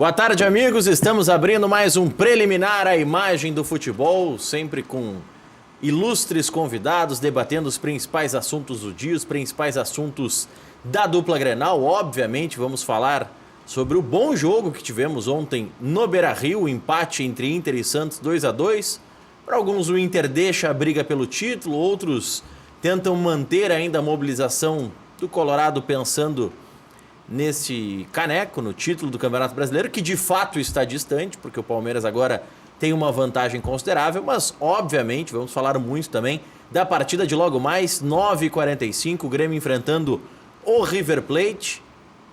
Boa tarde, amigos. Estamos abrindo mais um preliminar à imagem do futebol, sempre com ilustres convidados, debatendo os principais assuntos do dia, os principais assuntos da dupla Grenal. Obviamente, vamos falar sobre o bom jogo que tivemos ontem no Beira-Rio, o empate entre Inter e Santos 2-2. Para alguns, o Inter deixa a briga pelo título, outros tentam manter ainda a mobilização do Colorado pensando nesse caneco, no título do Campeonato Brasileiro, que de fato está distante, porque o Palmeiras agora tem uma vantagem considerável, mas obviamente vamos falar muito também da partida de logo mais, 9h45, o Grêmio enfrentando o River Plate.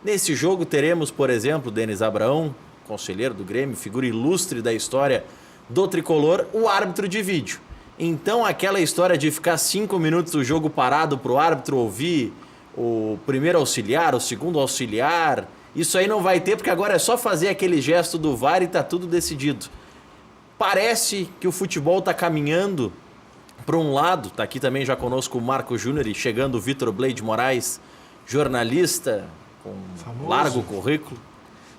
Nesse jogo teremos, por exemplo, Denis Abraão, conselheiro do Grêmio, figura ilustre da história do tricolor, o árbitro de vídeo. Então aquela história de ficar 5 minutos do jogo parado para o árbitro ouvir o primeiro auxiliar, o segundo auxiliar, isso aí não vai ter, porque agora é só fazer aquele gesto do VAR e está tudo decidido. Parece que o futebol está caminhando para um lado, está aqui também já conosco o Marco Júnior e chegando o Vitor Blade Moraes, jornalista com largo currículo,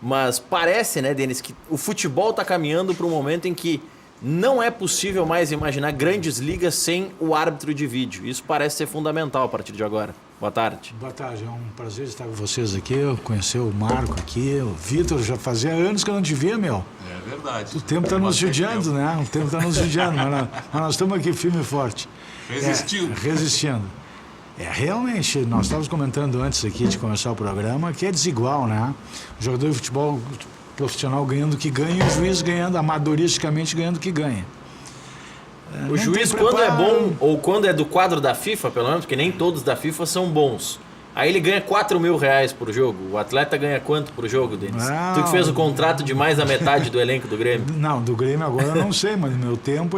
mas parece, né, Denis, que o futebol está caminhando para um momento em que não é possível mais imaginar grandes ligas sem o árbitro de vídeo. Isso parece ser fundamental a partir de agora. Boa tarde. Boa tarde, é um prazer estar com vocês aqui, conhecer o Marco aqui, o Vitor, já fazia anos que eu não te via, meu. É verdade. O tempo está nos judiando, né? O tempo está nos judiando, mas nós estamos aqui firme e forte. Resistindo. Resistindo. Realmente, nós estávamos comentando antes aqui de começar o programa que é desigual, né? O jogador de futebol profissional ganhando o que ganha e o juiz ganhando, amadoristicamente ganhando o que ganha. O juiz, quando é bom, ou quando é do quadro da FIFA, pelo menos, porque nem todos da FIFA são bons, aí ele ganha R$4.000 por jogo. O atleta ganha quanto por jogo, Denis? Tu que fez o contrato de mais da metade do elenco do Grêmio. Não, do Grêmio agora eu não sei, mas no meu tempo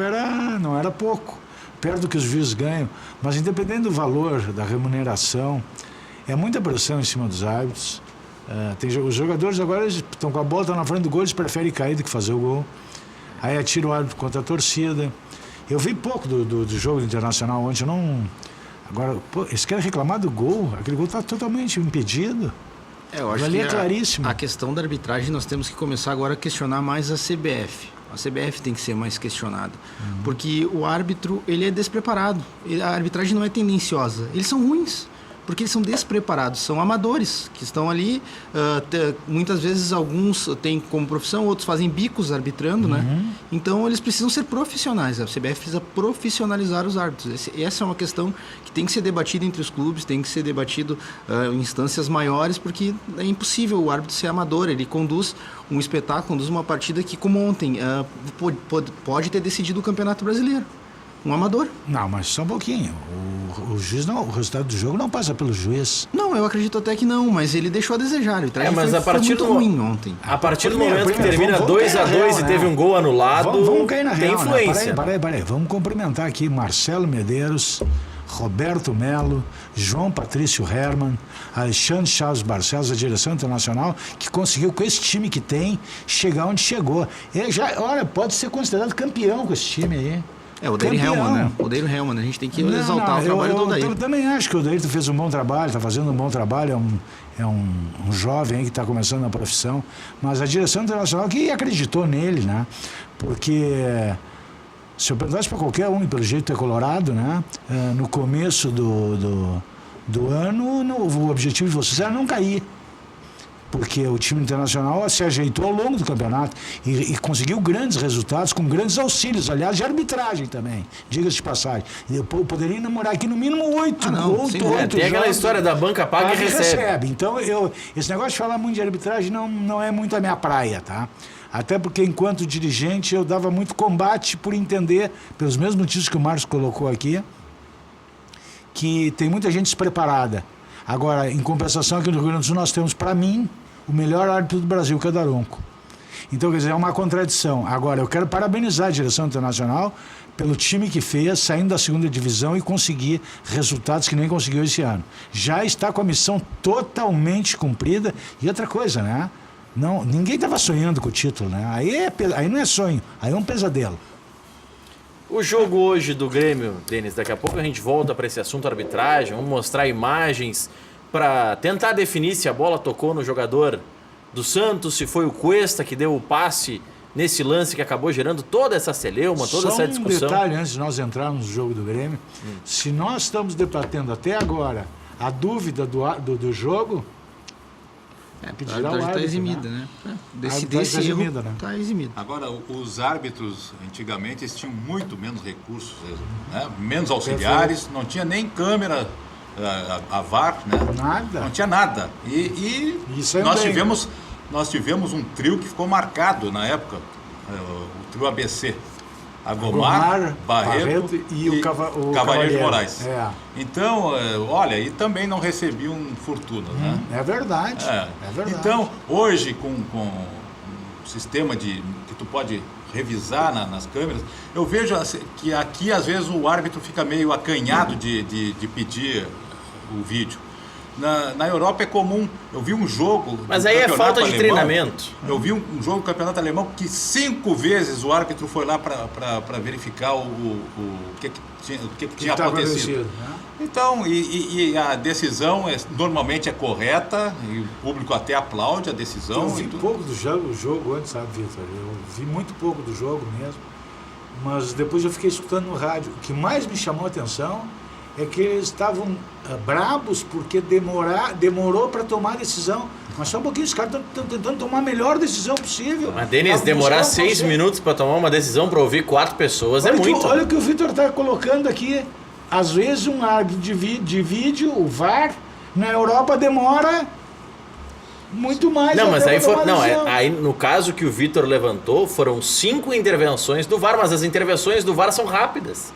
não era pouco. Perto do que os juízes ganham. Mas independente do valor, da remuneração, é muita pressão em cima dos árbitros. Os jogadores agora estão com a bola, estão na frente do gol, eles preferem cair do que fazer o gol. Aí atira o árbitro contra a torcida. Eu vi pouco do jogo internacional ontem, eu não... Agora, eles querem reclamar do gol, aquele gol está totalmente impedido. Eu acho ali que é claríssimo. A questão da arbitragem, nós temos que começar agora a questionar mais a CBF. A CBF tem que ser mais questionada, porque o árbitro, ele é despreparado. A arbitragem não é tendenciosa, eles são ruins. Porque eles são despreparados, são amadores que estão ali, muitas vezes alguns têm como profissão, outros fazem bicos arbitrando, né? Então eles precisam ser profissionais, a CBF precisa profissionalizar os árbitros. Essa é uma questão que tem que ser debatida entre os clubes, tem que ser debatido em instâncias maiores, porque é impossível o árbitro ser amador, ele conduz um espetáculo, conduz uma partida que, como ontem, pode ter decidido o Campeonato Brasileiro. Um amador. Não, mas só um pouquinho. O juiz não, o resultado do jogo não passa pelo juiz. Não, eu acredito até que não, mas ele deixou a desejar. Mas a partir foi muito ruim ontem. A partir do momento que termina 2-2 e teve um gol anulado, vamos cair na tem real, influência. Né? Peraí. Vamos cumprimentar aqui Marcelo Medeiros, Roberto Melo, João Patrício Herman, Alexandre Chaves Barcelos, da direção internacional, que conseguiu, com esse time que tem, chegar onde chegou. Ele já, olha, pode ser considerado campeão com esse time aí. O Odair Helman, né? O Odair Helman, a gente tem que exaltar o trabalho do Odair. Eu também acho que o Odair fez um bom trabalho, está fazendo um bom trabalho, é um jovem aí que está começando na profissão, mas a direção internacional que acreditou nele, né? Porque se eu perguntasse para qualquer um, pelo jeito é colorado, né? No começo do ano, o objetivo de vocês era não cair. Porque o time internacional se ajeitou ao longo do campeonato e conseguiu grandes resultados, com grandes auxílios, aliás, de arbitragem também, diga-se de passagem. Eu poderia namorar aqui no mínimo 8 gols. Tem aquela história da banca paga e recebe. Então, esse negócio de falar muito de arbitragem não é muito a minha praia, tá? Até porque, enquanto dirigente, eu dava muito combate por entender, pelos mesmos motivos que o Marcos colocou aqui, que tem muita gente despreparada. Agora, em compensação, aqui no Rio Grande do Sul, nós temos, para mim, o melhor árbitro do Brasil, que é o Daronco. Então, quer dizer, é uma contradição. Agora, eu quero parabenizar a direção internacional pelo time que fez, saindo da segunda divisão e conseguir resultados que nem conseguiu esse ano. Já está com a missão totalmente cumprida. E outra coisa, né? Ninguém estava sonhando com o título, né? Aí não é sonho, aí é um pesadelo. O jogo hoje do Grêmio, Denis, daqui a pouco a gente volta para esse assunto arbitragem, vamos mostrar imagens para tentar definir se a bola tocou no jogador do Santos, se foi o Cuesta que deu o passe nesse lance que acabou gerando toda essa celeuma, toda essa discussão. Só um detalhe antes de nós entrarmos no jogo do Grêmio. Se nós estamos debatendo até agora a dúvida do jogo, A pedirá o arbitragem está árbitro, eximida, né? né? arbitragem Desse tá erro eximida, né? está eximido. Agora, os árbitros, antigamente, eles tinham muito menos recursos, né? Menos auxiliares, não tinha nem câmera, a VAR, né? Nada. Não tinha nada. E Isso é nós bem. tivemos um trio que ficou marcado na época, o trio ABC. Agomar, Barreto e o Cavalheiro de Moraes. É. Então, olha, e também não recebiam fortuna, né? É verdade. É verdade. Então, hoje, com um sistema que tu pode revisar nas câmeras, eu vejo que aqui, às vezes, o árbitro fica meio acanhado de pedir o vídeo. Na Europa é comum. Eu vi um jogo. Mas do aí é campeonato falta de alemão, treinamento. Eu vi um jogo do campeonato alemão que 5 vezes o árbitro foi lá para verificar o que tinha acontecido. Né? Então, e a decisão normalmente é correta, e o público até aplaude a decisão. Eu vi pouco do jogo antes, sabe, Vitor? Eu vi muito pouco do jogo mesmo. Mas depois eu fiquei escutando no rádio. O que mais me chamou a atenção é que eles estavam brabos porque demorou para tomar a decisão. Mas só um pouquinho, os caras estão tentando tomar a melhor decisão possível. Mas, Denis, demorar 6 minutos para tomar uma decisão para ouvir 4 pessoas é muito. Olha o que o Vitor está colocando aqui. Às vezes um árbitro de vídeo, o VAR, na Europa demora muito mais. Não, mas até aí pra foi. tomar Não, decisão. aí no caso que o Vitor levantou, foram 5 intervenções do VAR, mas as intervenções do VAR são rápidas.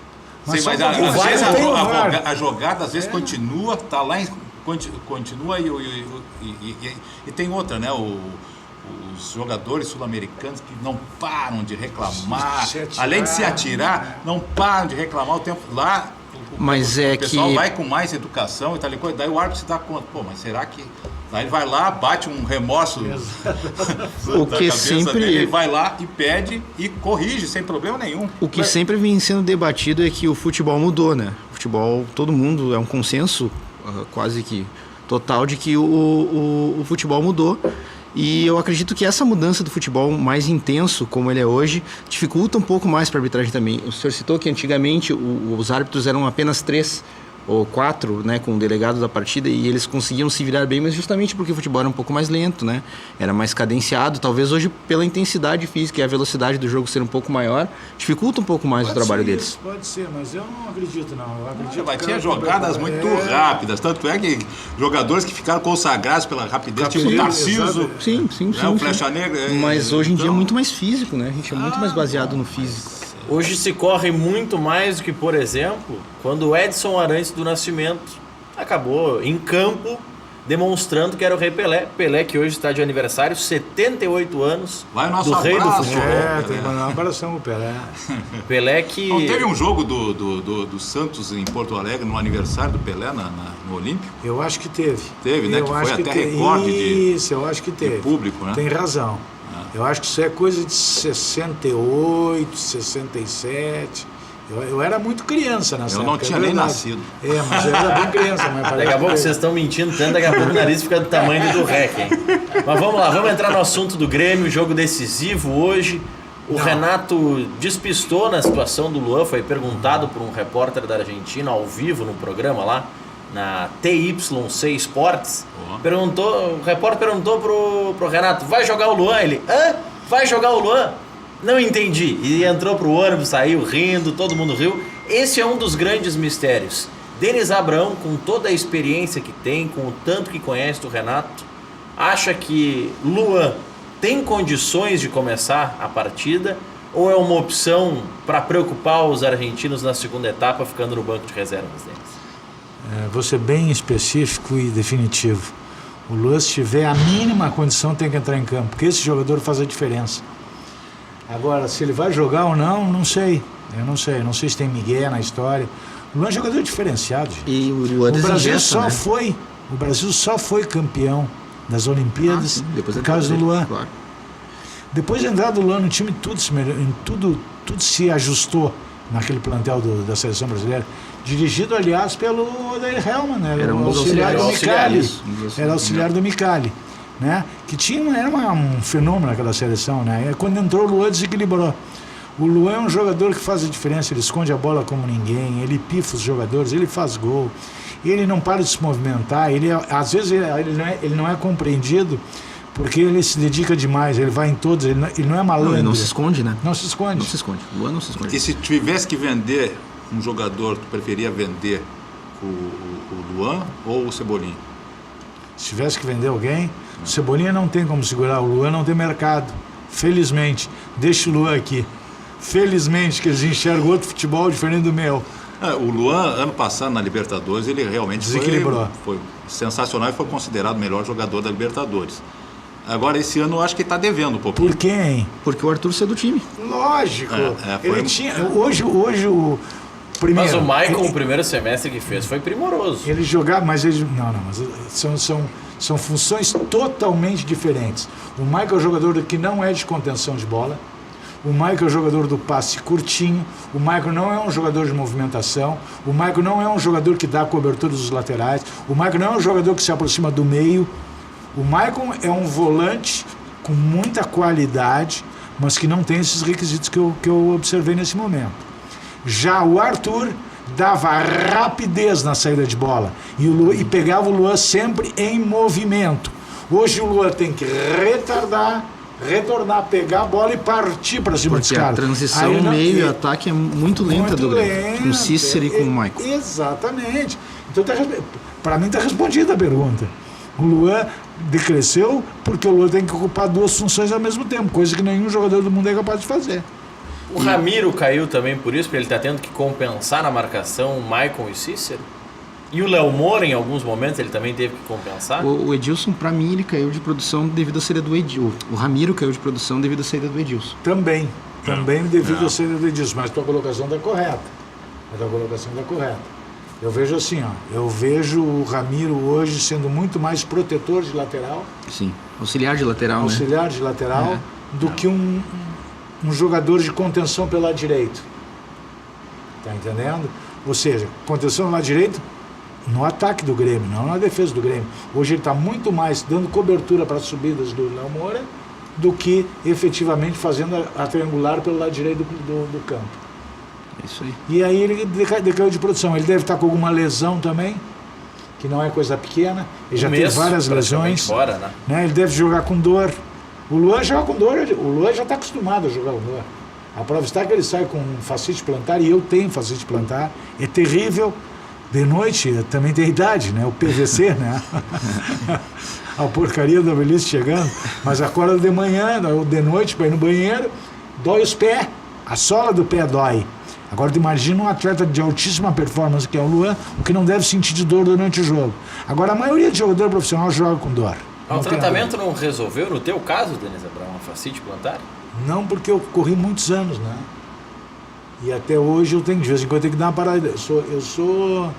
Sim, só mas um pouquinho, às VAR vezes não tem a jogada às vezes continua, tá lá, continua e tem outra, né? Os jogadores sul-americanos que não param de reclamar, além de se atirar, não param de reclamar o tempo lá. Mas O pessoal vai com mais educação e tal, daí o árbitro se dá conta, pô, mas será que... Aí ele vai lá, bate um remorso O da que cabeça sempre- dele, ele vai lá e pede e corrige sem problema nenhum. O que sempre vem sendo debatido é que o futebol mudou, né? O futebol, todo mundo, é um consenso quase que total de que o futebol mudou. E eu acredito que essa mudança do futebol mais intenso, como ele é hoje, dificulta um pouco mais para a arbitragem também. O senhor citou que antigamente os árbitros eram apenas 3 ou 4, né, com o delegado da partida, e eles conseguiam se virar bem, mas justamente porque o futebol era um pouco mais lento, né? Era mais cadenciado, talvez hoje pela intensidade física e a velocidade do jogo ser um pouco maior, dificulta um pouco mais o trabalho deles. Isso, pode ser, mas eu não acredito, não. Eu acredito Mas que tinha era jogadas muito rápidas, tanto é que jogadores que ficaram consagrados pela rapidez, tipo o Tarciso, Sim, sim, né, sim. o sim. Flecha Negra. Mas hoje em dia é então, muito mais físico, né? A gente é muito mais baseado no físico. Hoje se corre muito mais do que, por exemplo, quando o Edson Arantes do Nascimento acabou em campo demonstrando que era o Rei Pelé. Pelé que hoje está de aniversário, 78 anos, Vai o nosso do rei do abraço. futebol. tem que mandar uma abração pro Pelé. Pelé que... Não teve um jogo do Santos em Porto Alegre no aniversário do Pelé no Olímpico? Eu acho que teve. Teve, né? Eu Que foi acho até teve. recorde Isso, eu acho que teve. público, né? Tem razão. Eu acho que isso é coisa de 68, 67. Eu era muito criança nessa Eu época. não tinha é nem verdade. nascido. É, mas eu era bem criança. Mas Daqui a pouco vocês estão mentindo tanto, daqui a pouco o nariz fica do tamanho do rec, hein? Mas vamos lá, vamos entrar no assunto do Grêmio, jogo decisivo hoje. O Renato despistou na situação do Luan, foi perguntado por um repórter da Argentina ao vivo no programa lá, na TYC Sports. O repórter perguntou pro Renato, vai jogar o Luan? Ele, vai jogar o Luan? Não entendi. E entrou pro ônibus, saiu rindo, todo mundo riu. Esse é um dos grandes mistérios. Denis Abraão, com toda a experiência que tem, com o tanto que conhece do Renato, acha que Luan tem condições de começar a partida ou é uma opção para preocupar os argentinos na segunda etapa, ficando no banco de reservas deles? Vou ser bem específico e definitivo. O Luan, se tiver a mínima condição, tem que entrar em campo, porque esse jogador faz a diferença. Agora, se ele vai jogar ou não, não sei. Eu não sei. Não sei se tem Miguel na história. O Luan é um jogador diferenciado, gente. E o Luan O Brasil só foi campeão das Olimpíadas depois por causa do Luan. Claro. Depois da entrada do Luan no time, tudo se ajustou naquele plantel da seleção brasileira. Dirigido, aliás, pelo Odair Hellmann, Era o um dos auxiliar do auxiliares. Micali. Era auxiliar do Micali. né? Que era um fenômeno naquela seleção, né? E quando entrou o Luan, desequilibrou. O Luan é um jogador que faz a diferença, ele esconde a bola como ninguém, ele pifa os jogadores, ele faz gol, ele não para de se movimentar, às vezes ele não é compreendido porque ele se dedica demais, ele vai em todos, ele não é malandro. Ele não se esconde, né? Não se esconde. Não se esconde. O Luan não se esconde. E se tivesse que vender um jogador, tu preferia vender o Luan ou o Cebolinha? Se tivesse que vender alguém, o Cebolinha não tem como segurar, o Luan não tem mercado. Felizmente, deixa o Luan aqui. Felizmente que eles enxergam outro futebol diferente do meu. O Luan, ano passado na Libertadores, ele realmente desequilibrou. Foi sensacional e foi considerado o melhor jogador da Libertadores. Agora, esse ano eu acho que ele está devendo um pouquinho. Por quem? Porque o Arthur saiu do time. Lógico. Ele tinha. Hoje o primeiro. Mas o Maicon, o primeiro semestre que fez, foi primoroso. Ele jogava, mas ele. Não, mas são funções totalmente diferentes. O Maicon é um jogador que não é de contenção de bola. O Maicon é um jogador do passe curtinho. O Maicon não é um jogador de movimentação. O Maicon não é um jogador que dá cobertura dos laterais. O Maicon não é um jogador que se aproxima do meio. O Maicon é um volante com muita qualidade, mas que não tem esses requisitos que eu observei nesse momento. Já o Arthur dava rapidez na saída de bola e pegava o Luan sempre em movimento. Hoje o Luan tem que retornar, pegar a bola e partir para cima dos caras. A transição meio e ataque é muito lenta do Grêmio, com o Cícero e com o Maicon. Exatamente. Então, para mim está respondida a pergunta. O Luan decresceu porque o Luan tem que ocupar duas funções ao mesmo tempo, coisa que nenhum jogador do mundo é capaz de fazer. O Ramiro caiu também por isso, porque ele está tendo que compensar na marcação o Maicon e Cícero? E o Léo Moura, em alguns momentos, ele também teve que compensar? O Edilson, para mim, ele caiu de produção devido à saída do Edilson. O Ramiro caiu de produção devido à saída do Edilson. Também devido à saída do Edilson, mas tua colocação está correta. Eu vejo assim, eu vejo o Ramiro hoje sendo muito mais protetor de lateral. Sim, auxiliar de lateral, do que um jogador de contenção pelo lado direito. Tá entendendo? Ou seja, contenção no lado direito no ataque do Grêmio, não na defesa do Grêmio. Hoje ele está muito mais dando cobertura para as subidas do Léo Moura do que efetivamente fazendo a triangular pelo lado direito do campo. Isso aí. E aí ele decaiu de produção. Ele deve estar com alguma lesão também, que não é coisa pequena. Ele já teve várias lesões. Fora, né? Ele deve jogar com dor. O Luan joga com dor. O Luan já está acostumado a jogar com dor. A prova está que ele sai com fascite plantar, e eu tenho fascite plantar. É terrível. De noite também tem idade, né? O PVC, né? A porcaria da velhice chegando. Mas acorda de manhã, ou de noite para ir no banheiro, dói os pés. A sola do pé dói. Agora tu imagina um atleta de altíssima performance, que é o Luan, o que não deve sentir de dor durante o jogo. Agora a maioria de jogador profissional joga com dor. O tratamento não resolveu, no teu caso, Denis Abraão, uma fascite plantar? Não, porque eu corri muitos anos, né? E até hoje eu tenho, de vez em quando, eu tenho que dar uma parada. Eu sou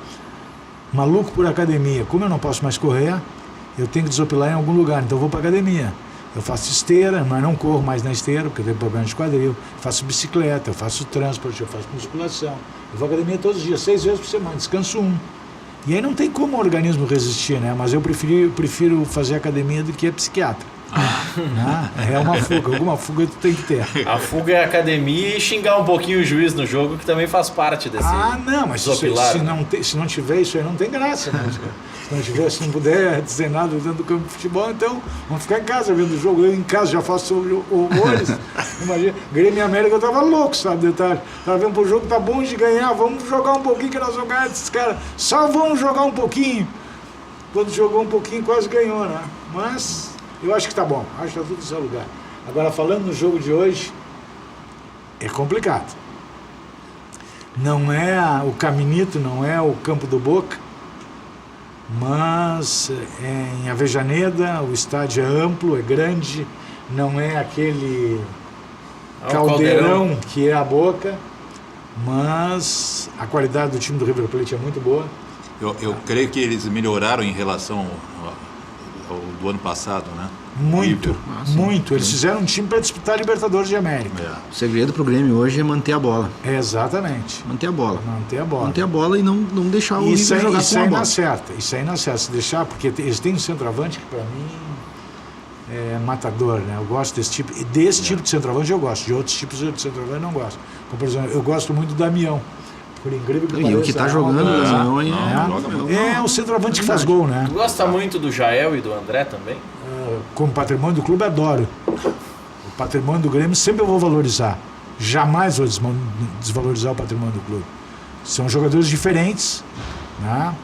maluco por academia. Como eu não posso mais correr, eu tenho que desopilar em algum lugar, então eu vou para academia. Eu faço esteira, mas não corro mais na esteira, porque eu tenho problema de quadril. Eu faço bicicleta, eu faço transporte, eu faço musculação. Eu vou à academia todos os dias, 6 vezes por semana, descanso 1. E aí não tem como o organismo resistir, né? Mas eu prefiro fazer academia do que a psiquiatra. É uma fuga, alguma fuga tu tem que ter. A fuga é a academia e xingar um pouquinho o juiz no jogo, que também faz parte desse. Não, mas se não tiver isso aí, não tem graça, né? Se não puder dizer nada dentro do campo de futebol, então vamos ficar em casa vendo o jogo. Eu em casa já faço horrores. Imagina, Grêmio e América, eu tava louco, sabe, detalhe. Tava vendo pro jogo, tá bom de ganhar, vamos jogar um pouquinho que nós vamos ganhar desses caras. Só vamos jogar um pouquinho. Quando jogou um pouquinho, quase ganhou, né? Mas eu acho que tá bom, acho que tá tudo no seu lugar. Agora, falando no jogo de hoje, é complicado. Não é o Caminito, não é o Campo do Boca, mas em Avejaneda o estádio é amplo, é grande, não é aquele caldeirão que é a Boca, mas a qualidade do time do River Plate é muito boa. Eu creio que eles melhoraram em relação ao do ano passado, né? Muito. Eles fizeram um time para disputar a Libertadores de América. O segredo pro Grêmio hoje é manter a bola. Exatamente. Manter a bola. Manter a bola e não deixar o River jogar com a bola. Isso aí não é certo. Se deixar, porque eles têm um centroavante que para mim matador, né? Eu gosto desse tipo. E desse tipo de centroavante eu gosto. De outros tipos de centroavante eu não gosto. Como, por exemplo, eu gosto muito do Damião. Por incrível que pareça. E o que tá jogando, o centroavante que faz gol, né? Tu gosta muito do Jael e do André também? Como patrimônio do clube, adoro. O patrimônio do Grêmio sempre eu vou valorizar. Jamais vou desvalorizar o patrimônio do clube. São jogadores diferentes, né?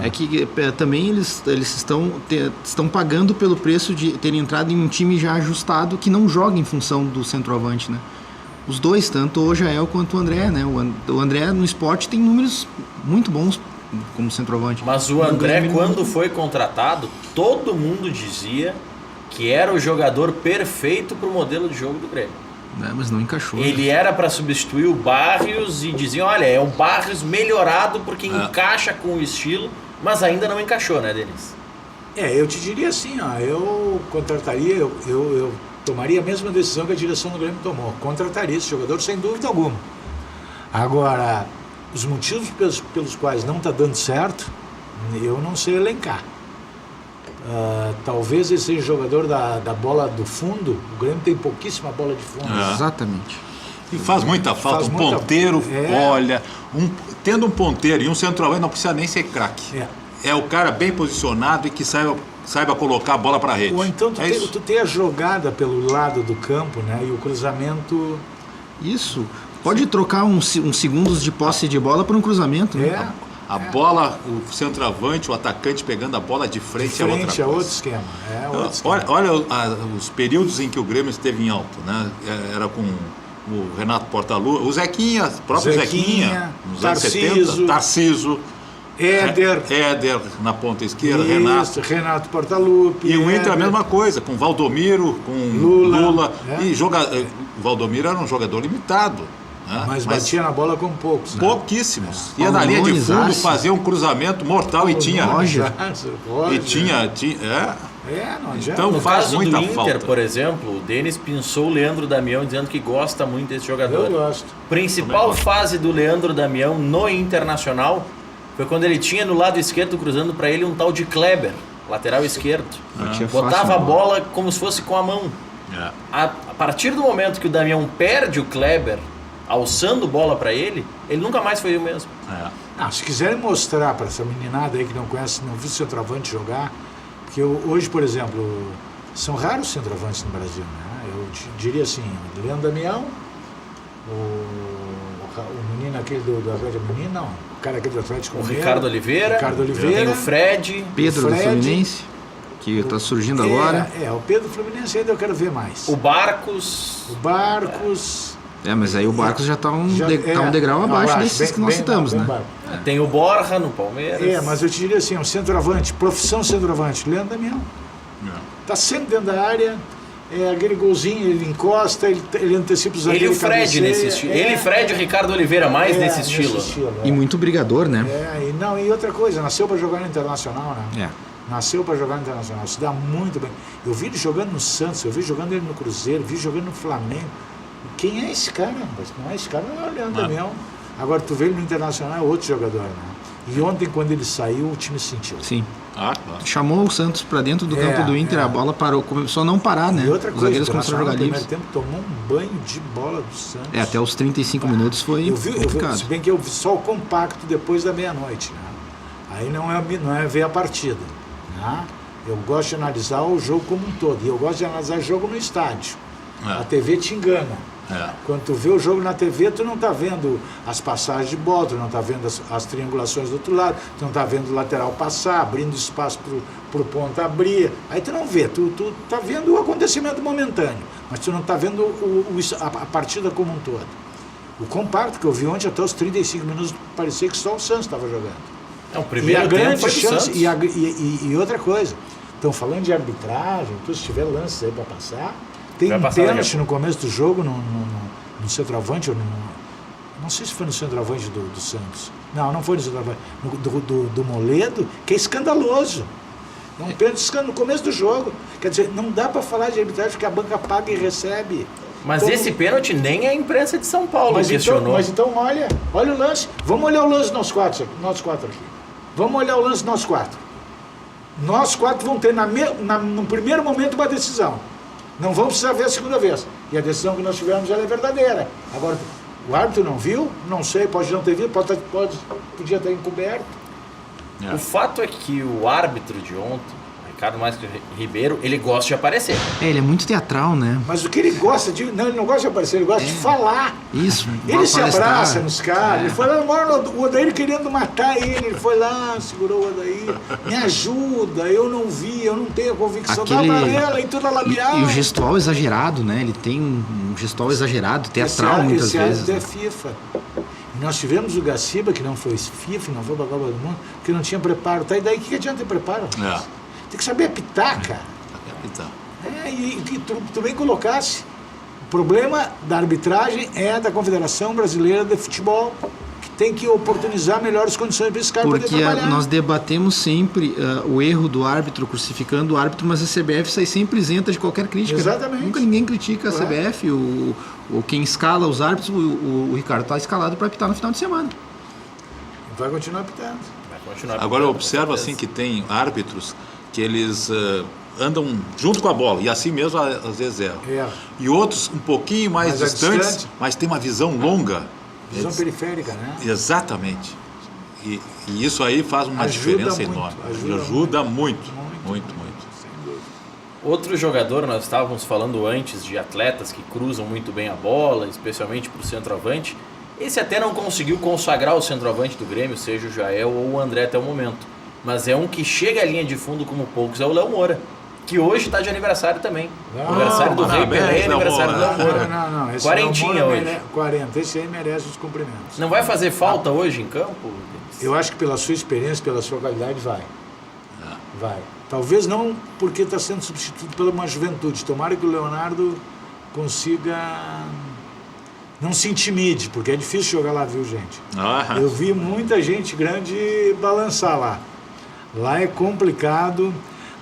É que também eles estão pagando pelo preço de terem entrado em um time já ajustado que não joga em função do centroavante, né? Os dois, tanto o Jael quanto o André, né? O André no esporte tem números muito bons como centroavante. Mas o André, quando foi contratado, todo mundo dizia que era o jogador perfeito para o modelo de jogo do Grêmio. Mas não encaixou. Ele era para substituir o Barrios e diziam, olha, é o Barrios melhorado porque encaixa com o estilo, mas ainda não encaixou, né, Denis? Eu te diria assim, eu contrataria, eu tomaria a mesma decisão que a direção do Grêmio tomou. Contrataria esse jogador sem dúvida alguma. Agora, os motivos pelos quais não está dando certo, eu não sei elencar. Talvez esse seja jogador da bola do fundo. O Grêmio tem pouquíssima bola de fundo. Exatamente. E faz muita falta. Ponteiro, olha, tendo um ponteiro e um centroavante não precisa nem ser craque. É o cara bem posicionado e que saiba colocar a bola para a rede. Ou então tu tem a jogada pelo lado do campo, né? E o cruzamento. Isso. Pode trocar uns segundos de posse de bola por um cruzamento, né? A bola, o centroavante, o atacante pegando a bola de frente, é outro esquema. Olha os períodos em que o Grêmio esteve em alto, né? Era com o Renato Portaluppi, o Zequinha, o próprio Zequinha nos anos 70, Tarciso, Éder na ponta esquerda, Renato Portaluppi. E o Inter a mesma coisa, com Valdomiro, com Lula. E o Valdomiro era um jogador limitado. Mas batia na bola com poucos. Né? Pouquíssimos. Ia na linha de fundo, fazia um cruzamento mortal e tinha. Roger. E tinha. Não adianta. Então no faz caso muita do Inter, falta. por exemplo, o Denis pinçou o Leandro Damião dizendo que gosta muito desse jogador. Eu gosto. Principal fase do Leandro Damião no Internacional foi quando ele tinha no lado esquerdo cruzando para ele um tal de Kleber, lateral esquerdo. Botava a bola como se fosse com a mão. A partir do momento que o Damião perde o Kleber alçando bola para ele nunca mais foi o mesmo. Se quiserem mostrar para essa meninada aí que não conhece, não viu centroavante jogar, porque hoje, por exemplo, são raros centroavantes no Brasil, né? Eu diria assim, o Leandro Damião, o menino aquele do Atlético, não, o cara aquele do Atlético, o Ricardo Oliveira, tem o Fred, do Fluminense, que está surgindo agora. O Pedro Fluminense ainda eu quero ver mais. O Barcos. Mas aí o Barcos já está um degrau abaixo desses que nós citamos, né? Tem o Borja no Palmeiras. Mas eu te diria assim, um centroavante, profissão centroavante, Leandro Damião. Está sempre dentro da área, aquele golzinho, ele encosta, ele antecipa os zagueiros. Ele e o Fred nesse estilo. Ele e Fred e o Ricardo Oliveira mais nesse estilo. E muito brigador, né? E outra coisa, nasceu para jogar no Internacional, né? Nasceu para jogar no Internacional, se dá muito bem. Eu vi ele jogando no Santos, eu vi jogando ele no Cruzeiro, vi jogando no Flamengo. Quem é esse cara? Não é esse cara, não é o Leandro Damião. Agora, tu vê ele no Internacional, é outro jogador, né? E ontem, quando ele saiu, o time sentiu. Sim. Chamou o Santos para dentro do campo do Inter, a bola parou, começou a não parar, né? E outra coisa, os zagueiros começaram a jogar livres. No primeiro tempo tomou um banho de bola do Santos. Até os 35 minutos foi complicado. Se bem que eu vi só o compacto depois da meia-noite, né? Aí não é ver a partida, né? Eu gosto de analisar o jogo como um todo. E eu gosto de analisar o jogo no estádio. A TV te engana. Quando tu vê o jogo na TV, tu não está vendo as passagens de bola, tu não está vendo as triangulações do outro lado, tu não está vendo o lateral passar, abrindo espaço para o ponta abrir. Aí tu não vê, tu está vendo o acontecimento momentâneo, mas tu não está vendo a partida como um todo. O compacto que eu vi ontem, até os 35 minutos, parecia que só o Santos estava jogando. O primeiro tempo foi do Santos. E outra coisa, estão falando de arbitragem, se tiver lances aí para passar. Tem um pênalti no começo do jogo no centroavante, não sei se foi no centroavante do Santos. Não foi no centroavante. Do Moledo, que é escandaloso. É um pênalti no começo do jogo. Quer dizer, não dá para falar de arbitragem porque a banca paga e recebe. Mas esse pênalti nem a imprensa de São Paulo questionou. Mas então olha o lance. Vamos olhar o lance nós quatro aqui. Vamos olhar o lance nós quatro. nós 4 vamos ter no primeiro momento uma decisão. Não vamos precisar ver a segunda vez. E a decisão que nós tivemos ela é verdadeira. Agora, o árbitro não viu? Não sei, pode não ter visto, podia estar encoberto. O fato é que o árbitro de ontem, Ricardo Marques Ribeiro, ele gosta de aparecer. Ele é muito teatral, né? Mas o que ele gosta de... Não, ele não gosta de aparecer, ele gosta de falar. Isso. Ele se abraça nos caras. Ele foi lá, o Odair querendo matar ele foi lá, segurou o Odair. Me ajuda, eu não vi, eu não tenho a convicção da amarela e toda labial. E o gestual exagerado, né? Ele tem um gestual exagerado, teatral muitas vezes. Esse árbitro é FIFA. E nós tivemos o Gaciba, que não foi FIFA, não foi para a Copa do Mundo, que não tinha preparo. Tá, e daí o que adianta ter preparo? Tem que saber apitar, cara. Apitar. E tu bem colocasse. O problema da arbitragem é da Confederação Brasileira de Futebol, que tem que oportunizar melhores condições para esse cara poder trabalhar. Porque nós debatemos sempre o erro do árbitro, crucificando o árbitro, mas a CBF sai sempre isenta de qualquer crítica. Exatamente. Nunca ninguém critica a CBF. Quem escala os árbitros, o Ricardo está escalado para apitar no final de semana. Vai continuar apitando. Agora eu observo assim que tem árbitros que eles andam junto com a bola e assim mesmo às vezes erram. E outros um pouquinho mais distantes, mas tem uma visão longa. Visão periférica, né? Exatamente. E isso aí faz uma diferença enorme. Ajuda muito. Outro jogador, nós estávamos falando antes de atletas que cruzam muito bem a bola, especialmente para o centroavante. Esse até não conseguiu consagrar o centroavante do Grêmio, seja o Jael ou o André até o momento. Mas é um que chega à linha de fundo como poucos, é o Léo Moura, que hoje está de aniversário também. Aniversário do Rei Pelé, aniversário do Léo Moura. Não. Esse Quarentinha hoje. 40, esse aí merece os cumprimentos. Não vai fazer falta hoje em campo? Eu acho que pela sua experiência, pela sua qualidade, vai. Vai. Talvez não porque está sendo substituído pela uma juventude. Tomara que o Leonardo consiga... Não se intimide, porque é difícil jogar lá, viu, gente? Eu vi muita gente grande balançar lá. Lá é complicado,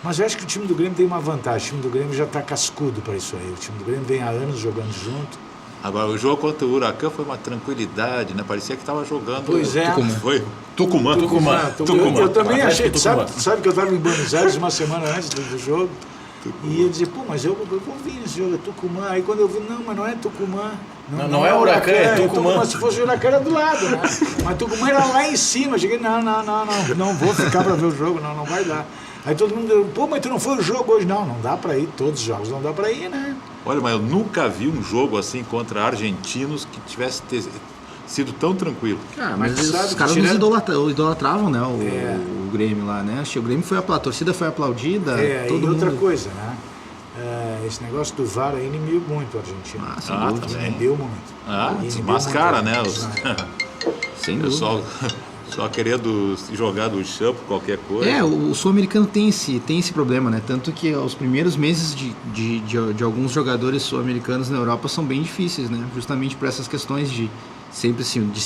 mas eu acho que o time do Grêmio tem uma vantagem. O time do Grêmio já está cascudo para isso aí. O time do Grêmio vem há anos jogando junto. Agora, o jogo contra o Huracan foi uma tranquilidade, né? Parecia que estava jogando... Pois é. Tucumã. Eu também achei, sabe que eu estava em Buenos Aires uma semana antes do jogo, e eu dizia, mas eu vou vir nesse jogo, é Tucumã. Aí quando eu vi, mas não é Tucumã. Não é Huracan, é Tucumã. Se fosse Huracan era do lado, né? Mas Tucumã era lá em cima. Eu cheguei, não vou ficar para ver o jogo, não vai dar. Aí todo mundo deu, mas tu não foi o jogo hoje? Não dá para ir, todos os jogos não dá para ir, né? Olha, mas eu nunca vi um jogo assim contra argentinos que tivesse sido tão tranquilo. Mas os caras nos idolatravam, né? O Grêmio lá, né? O Grêmio a torcida foi aplaudida. E outra coisa, né? Esse negócio do VAR aí inibiu muito o argentino. Inibiu muito. Desmascara, né? Sem dúvida. Pessoal só querendo jogar do chão por qualquer coisa. O sul-americano tem esse problema, né? Tanto que os primeiros meses de alguns jogadores sul-americanos na Europa são bem difíceis, né? Justamente por essas questões de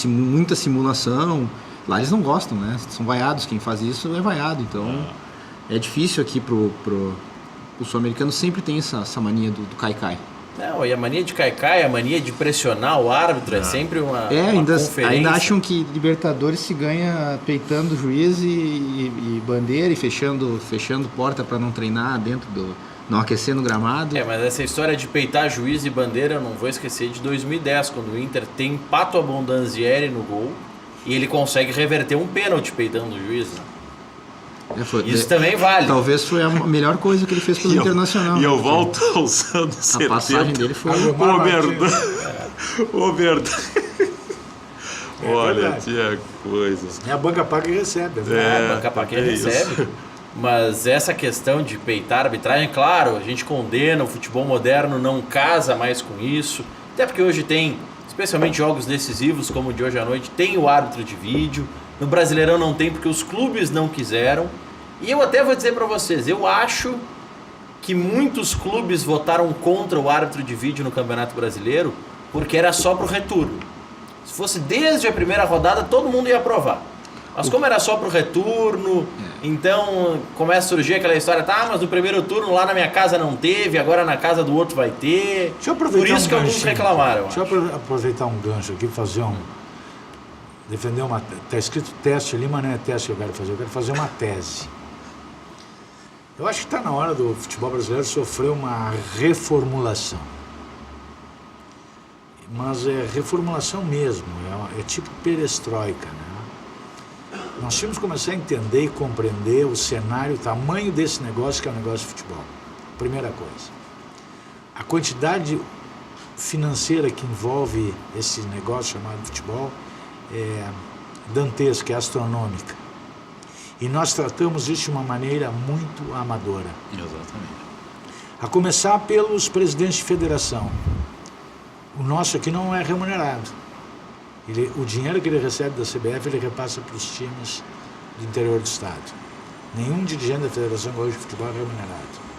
muita simulação. Lá eles não gostam, né? São vaiados, quem faz isso é vaiado. Então é difícil aqui o sul-americano sempre tem essa mania do cai-cai. Não, e a mania de cai-cai, a mania de pressionar o árbitro é sempre uma conferência. Ainda acham que Libertadores se ganha peitando o juiz e bandeira e fechando porta para não treinar não aquecer no gramado. Mas essa história de peitar juiz e bandeira eu não vou esquecer de 2010, quando o Inter tem Pato Abondanzieri no gol e ele consegue reverter um pênalti peitando o juiz. Isso também vale. Talvez foi a melhor coisa que ele fez pelo Internacional. E eu volto aos anos 70. A passagem dele foi... O Verdão. Olha, tinha coisas. É a banca paga que recebe. A banca paga que recebe. Mas essa questão de peitar a arbitragem, claro, a gente condena, o futebol moderno não casa mais com isso. Até porque hoje tem, especialmente jogos decisivos como o de hoje à noite, tem o árbitro de vídeo. No Brasileirão não tem porque os clubes não quiseram. E eu até vou dizer para vocês, eu acho que muitos clubes votaram contra o árbitro de vídeo no Campeonato Brasileiro porque era só pro retorno. Se fosse desde a primeira rodada, todo mundo ia aprovar. Mas como era só pro retorno, então começa a surgir aquela história, mas no primeiro turno lá na minha casa não teve, agora na casa do outro vai ter. Deixa eu aproveitar Por isso que alguns reclamaram. Deixa eu aproveitar um gancho aqui, fazer defender uma... Está escrito teste ali, mas não é teste que eu quero fazer uma tese. Eu acho que está na hora do futebol brasileiro sofrer uma reformulação. Mas é reformulação mesmo, é tipo perestroika, né? Nós tínhamos que começar a entender e compreender o cenário, o tamanho desse negócio que é o negócio de futebol. Primeira coisa. A quantidade financeira que envolve esse negócio chamado futebol é dantesca, é astronômica. E nós tratamos isso de uma maneira muito amadora. Exatamente. A começar pelos presidentes de federação. O nosso aqui não é remunerado. O dinheiro que ele recebe da CBF, ele repassa para os times do interior do estado. Nenhum dirigente da federação hoje de futebol é remunerado.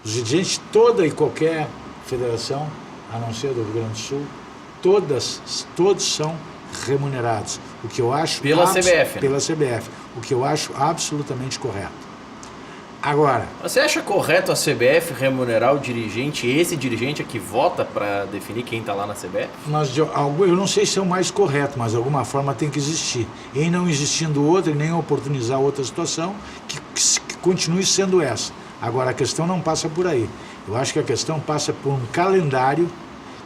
Os dirigentes de toda e qualquer federação, a não ser do Rio Grande do Sul, todos são remunerados. O que eu acho pela CBF. Pela CBF. O que eu acho absolutamente correto. Agora, você acha correto a CBF remunerar o dirigente, esse dirigente é que vota para definir quem está lá na CBF? Eu não sei se é o mais correto, mas de alguma forma tem que existir. E não existindo outra, e nem oportunizar outra situação, que continue sendo essa. Agora, a questão não passa por aí. Eu acho que a questão passa por um calendário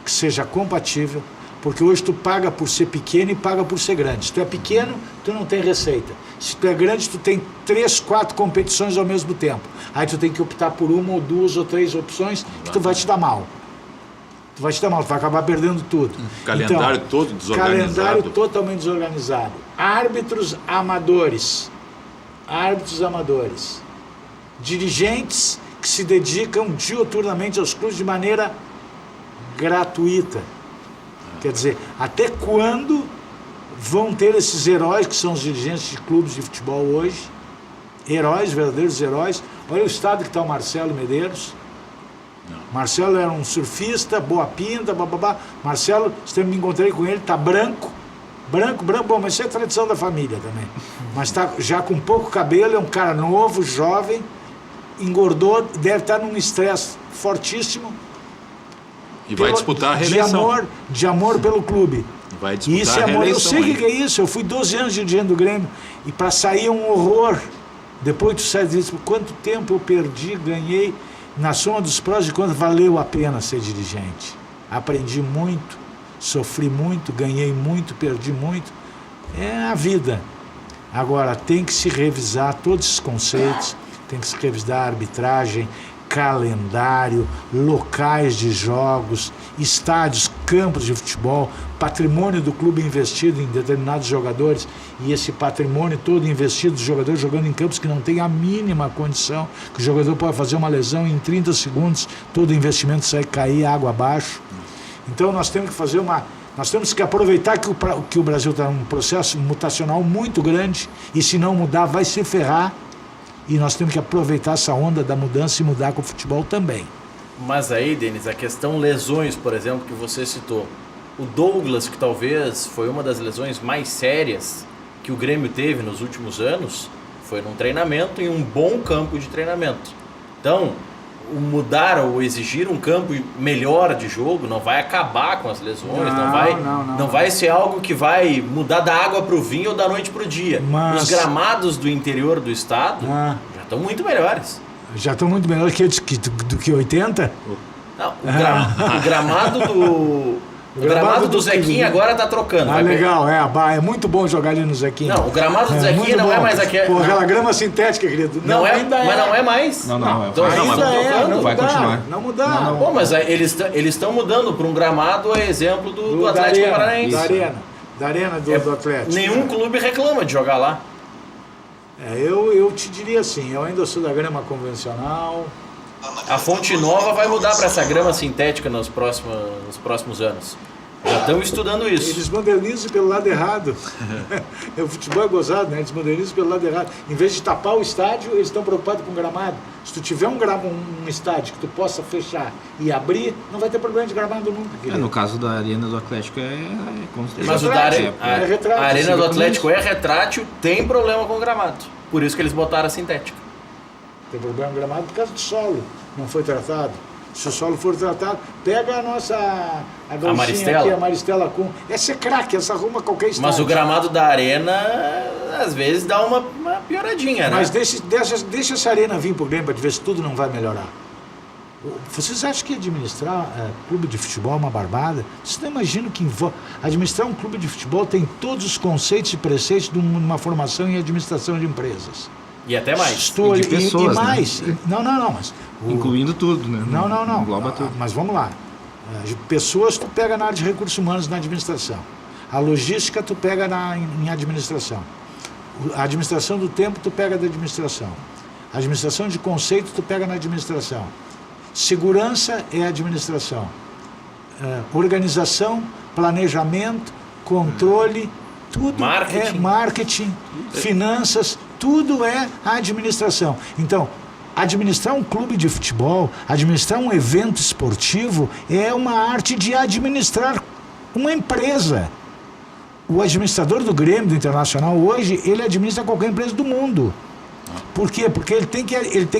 que seja compatível, porque hoje tu paga por ser pequeno e paga por ser grande. Se tu é pequeno, tu não tem receita. Se tu é grande, tu tem 3, 4 competições ao mesmo tempo. Aí tu tem que optar por uma ou 2 ou 3 opções que tu vai te dar mal. Tu vai acabar perdendo tudo. Calendário então, todo desorganizado. Calendário totalmente desorganizado. Árbitros amadores. Dirigentes que se dedicam diuturnamente aos clubes de maneira gratuita. Quer dizer, até quando vão ter esses heróis que são os dirigentes de clubes de futebol hoje? Heróis, verdadeiros heróis. Olha o estado que está o Marcelo Medeiros. Não. Marcelo era um surfista, boa pinta, bababá. Marcelo, eu me encontrei com ele, está branco, bom, mas isso é tradição da família também. Mas está já com pouco cabelo, é um cara novo, jovem, engordou, deve estar num estresse fortíssimo. E vai disputar a reeleição. De amor pelo clube. Vai disputar isso é a amor. reeleição. Eu sei o que é isso. Eu fui 12 anos dirigente do Grêmio. E para sair é um horror. Depois tu sai e diz, quanto tempo eu perdi, ganhei. Na soma dos prós e contras, valeu a pena ser dirigente. Aprendi muito, sofri muito, ganhei muito, perdi muito. É a vida. Agora, tem que se revisar todos esses conceitos. Tem que se revisar a arbitragem, calendário, locais de jogos, estádios, campos de futebol, patrimônio do clube investido em determinados jogadores e esse patrimônio todo investido, os jogadores jogando em campos que não tem a mínima condição, que o jogador pode fazer uma lesão e em 30 segundos todo o investimento sai cair água abaixo. Então nós temos que fazer nós temos que aproveitar que o Brasil está num processo mutacional muito grande e se não mudar vai se ferrar. E nós temos que aproveitar essa onda da mudança e mudar com o futebol também. Mas aí, Denis, a questão lesões, por exemplo, que você citou. O Douglas, que talvez foi uma das lesões mais sérias que o Grêmio teve nos últimos anos, foi num treinamento, em um bom campo de treinamento. Então, o mudar ou exigir um campo melhor de jogo não vai acabar com as lesões, não vai ser algo que vai mudar da água para o vinho ou da noite para o dia. Mas os gramados do interior do estado já estão muito melhores. Já estão muito melhores do que 80? Não, o gramado do... O gramado do Zequinha agora tá trocando. Legal, é muito bom jogar ali no Zequinha. Não, o gramado do Zequinha não é mais aquele. Pô, aquela grama sintética, querido. Não é, mas não é mais. Não, vai continuar. Não mudar. Pô, mas eles estão mudando para um gramado a exemplo do Atlético Paranaense. Da arena do Atlético. Nenhum clube reclama de jogar lá. Eu te diria assim, eu ainda sou da grama convencional. A Fonte Nova vai mudar para essa grama sintética nos próximos anos. Já estão estudando isso. Eles modernizam pelo lado errado. O futebol é gozado, né? Eles modernizam pelo lado errado. Em vez de tapar o estádio, eles estão preocupados com o gramado. Se tu tiver um estádio que tu possa fechar e abrir, não vai ter problema de gramado nunca. No caso da Arena do Atlético Mas a Arena do Atlético é retrátil, tem problema com o gramado. Por isso que eles botaram a sintética. Tem problema no gramado por causa do solo, não foi tratado. Se o solo for tratado, pega a Maristela aqui, a Maristela Kuhn. Essa é craque, essa arruma qualquer estádio. Mas o gramado da Arena, às vezes, dá uma pioradinha, né? Mas deixa essa arena vir pro Grêmio para ver se tudo não vai melhorar. Vocês acham que administrar clube de futebol é uma barbada? Vocês não imaginam que administrar um clube de futebol tem todos os conceitos e preceitos de uma formação em administração de empresas. E até mais. E de pessoas, e mais. né? Não, mas... Incluindo tudo, né? Não. Engloba tudo. Mas vamos lá. Pessoas tu pega na área de recursos humanos na administração. A logística tu pega em administração. A administração do tempo tu pega da administração. A administração de conceito tu pega na administração. Segurança é administração. Organização, planejamento, controle, tudo é marketing, finanças, tudo é administração. Então, administrar um clube de futebol, administrar um evento esportivo é uma arte de administrar uma empresa. O administrador do Grêmio, do Internacional, hoje, ele administra qualquer empresa do mundo. Por quê? Porque ele tem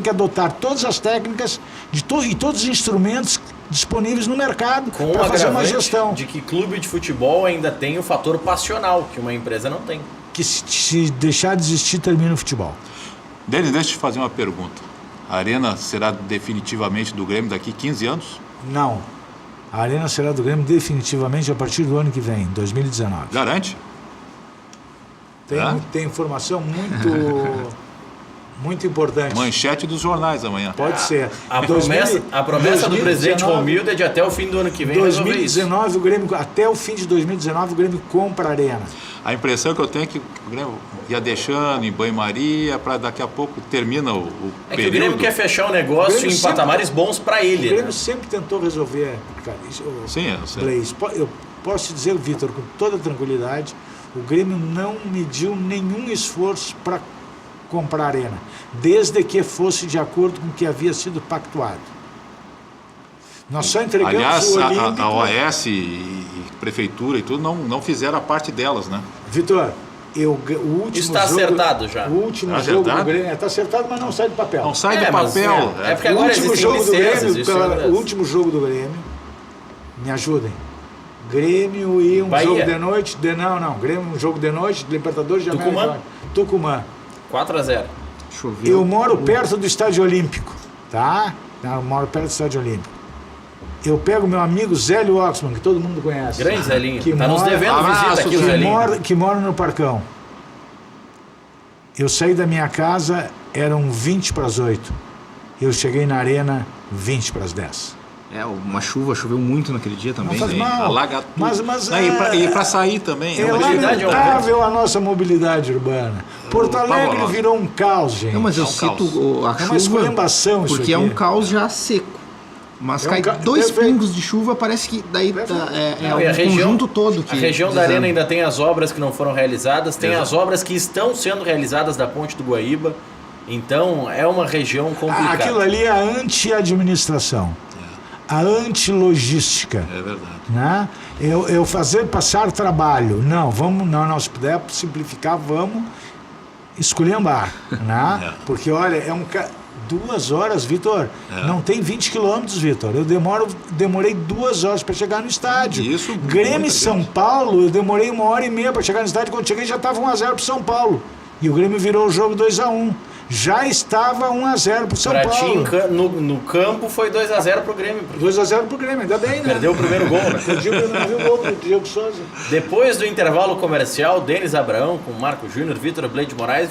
que adotar todas as técnicas e todos os instrumentos disponíveis no mercado para fazer uma gestão. De que clube de futebol ainda tem o fator passional, que uma empresa não tem. Que se deixar de existir, termina o futebol. Denis, deixa eu te fazer uma pergunta. A Arena será definitivamente do Grêmio daqui 15 anos? Não. A Arena será do Grêmio definitivamente a partir do ano que vem, 2019. Garante? Tem informação muito importante. Manchete dos jornais amanhã. Pode ser. A promessa do presidente Romildo é de até o fim do ano que vem 2019, o Grêmio, até o fim de 2019, o Grêmio compra a Arena. A impressão que eu tenho é que o Grêmio ia deixando em banho-maria para daqui a pouco termina o É período. que o Grêmio quer fechar o negócio em patamares bons para ele. O Grêmio sempre tentou resolver, cara. Sim, eu sei. Blaise, eu posso te dizer, Vitor, com toda tranquilidade, o Grêmio não mediu nenhum esforço para comprar a Arena, desde que fosse de acordo com o que havia sido pactuado. Nós só entregamos Aliás, o Olímpico... a OAS e Prefeitura e tudo não fizeram a parte delas, né? Vitor, o último está jogo... acertado já. O último Está jogo acertado? do Grêmio... Está acertado, mas não sai do papel. Não sai do mas papel. é porque O agora último existem jogo do licenças, Grêmio, o último jogo do Grêmio, me ajudem. Grêmio e um Bahia. jogo de noite... Grêmio, um jogo de noite, Libertadores de América. Tucumã. 4-0. Choveu. Eu moro perto do Estádio Olímpico, tá? Eu moro perto do Estádio Olímpico. Eu pego meu amigo Zélio Oxman, que todo mundo conhece. Grande Zelinho. Que Tá nos mora- devendo visita aqui o Zelinho. que mora no Parcão. Eu saí da minha casa, eram 20 para as 8. Eu cheguei na arena 20 para as 10. Uma chuva, choveu muito naquele dia também. Não faz Sim, mal. alaga tudo. Mas E para sair também. é mobilidade é um lamentável a nossa mobilidade urbana. Porto Alegre Pavorosa. virou um caos, gente. Não, mas eu É um cito caos. a É uma chuva esculhambação isso porque é aqui. um caos já seco. Mas É um cai ca- dois perfeito. pingos de chuva, parece que daí é Não, e o conjunto todo que A região da desanda. Arena ainda tem as obras que não foram realizadas, tem as obras que estão sendo realizadas da Ponte do Guaíba. Então, é uma região complicada. Aquilo ali é a anti-administração, a anti-logística. É verdade. Né? Eu fazer passar trabalho. Não, se puder simplificar, vamos esculhambar. Né? Porque, olha, 2 horas, Vitor. Não tem 20 quilômetros, Vitor. Eu demorei 2 horas para chegar no estádio. Isso, Grêmio e muita São gente. Paulo, eu demorei 1h30 para chegar no estádio. Quando cheguei já estava 1-0 para São Paulo. E o Grêmio virou o jogo 2-1. Já estava 1-0 para São Pra ti, Paulo. no campo, foi 2-0 pro Grêmio. 2-0 pro Grêmio, ainda bem, né? Perdeu o primeiro gol, né? Eu não vi o gol do Diego Souza. Depois do intervalo comercial, Denis Abraão com Marco Júnior, Vitor Blade Moraes,